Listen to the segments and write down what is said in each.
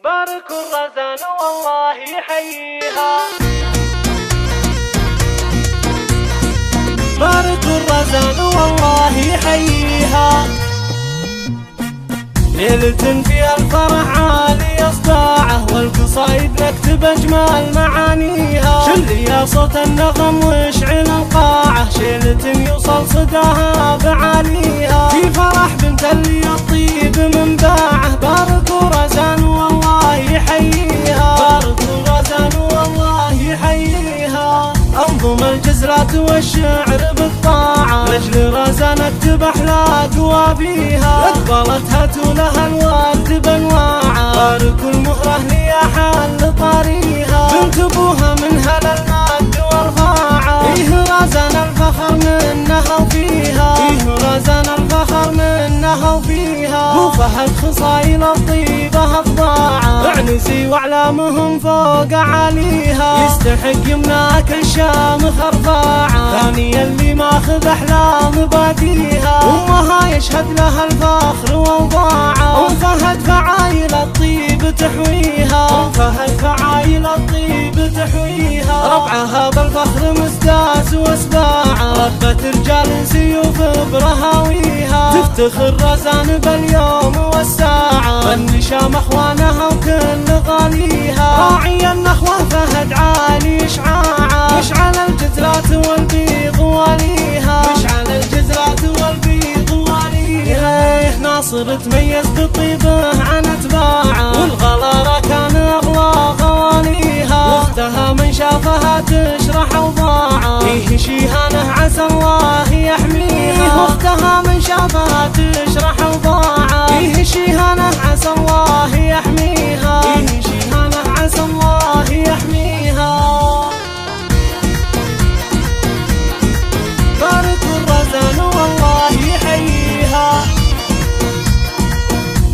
بارك الرزان والله يحييها، بارك الرزان والله يحييها، ليلة فيها الفرح عالي اصداعه، والقصايد نكتب اجمل معانيها، شل يا صوت النغم واشعل القاعه، شيلة يوصل صداها بعاليها، في فرح بنت اللي الطيب من باعه، بارك الرزان والله يحييها، بارك الرزان والله يحييها، انظم الجزرات والشعر بالطاعه، لاجل رزان اكتب احلى قوافيها، اقبلتها لها الورد بانواعه، بارك المهره لي حل طريها، بنت ابوها من هلا المجد والرفاعه، فيه رزان الفخر منها وفيها، فيه رزان الفخر منها وفيها، بو فهد خصايل الطيبه افضاعه، اعنسي واعلامهم فوق عليها، يستحق يمناك الشامخ ارفاعه، ثانيا اللي ماخذ احلام باديها، امها يشهد لها الفخر واوضاعه، فهد فعايل الطيب تحويها، فهد فعايل الطيب تحويها، ربعها بالفخر مستاس واسباعه، ربة رجال سيوف برهاويها، تفتخر رزان باليوم والساعه، النشام اخوانها وكل غاليها، راعي النخوه فهد عالي اشعاعه، مشعل الجزرات والبيض واليها، مشعل الجزرات والبيض واليها، ناصر تميز بطيبه عن اتباعه، والغلاره كان اغلى غواليها، واختها من شافها تشرح اوضاعه، فيه شيهانه عسى الله يحميها، واختها من شافها تشرح اوضاعه، فيه شيهانه عسى الله يحميها، فيه شيهانه عسى الله يحميها، بارك الرزان والله يحييها،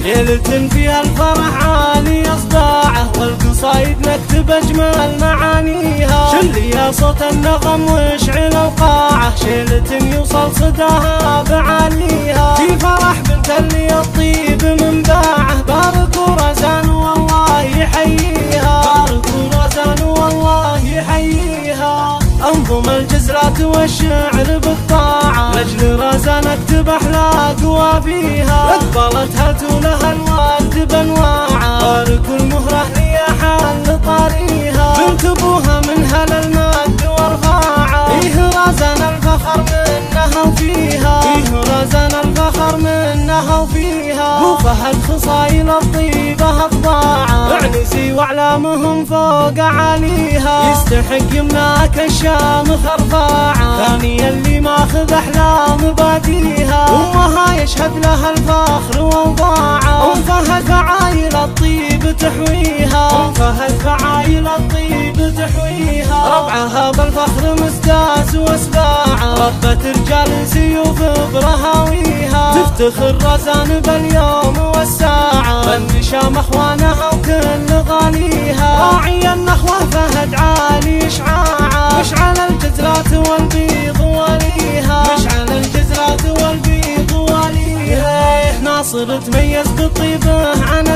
ليلة فيها الفرح عالي اصداعه، والقصايد نكتب اجمل معانيها، شل يا صوت النغم واشعل القاعه، شيلة يوصل صداها بعاليها، في فرح بنت اللي الطيب من باعه، بارك رزان والله يحييها، بارك رزان والله يحييها، انظم الجزرات والشعر بالطاعه، لاجل رزان اكتب احلى قوافيها، اقبلتها لها الورد بانواعه، بارك المهره لي حل طريها، بنت ابوها من هلا المجد والرفاعه، فيه رزان الفخر منها وفيها، فيه رزان الفخر منها وفيها، بو فهد خصايل الطيبه افضاعه، اعنسي واعلامهم فوق عليها، يستحق يمناك الشامخ ارفاعه، ثانيا اللي ماخذ احلام باديها، امها يشهد لها الفخر واوضاعه، فهد فعايل الطيب تحويها، فهد فعايل الطيب تحويها، ربعها بالفخر مستاس واسباعه، ربة رجال سيوف برهاويها، تفتخر رزان باليوم والساعه، النشام اخوانها وكل غاليها، راعي النخوه فهد عالي اشعاعه، مشعل الجزرات والبيض واليها، مشعل الجزرات والبيض واليها، ناصر تميز بطيبه عن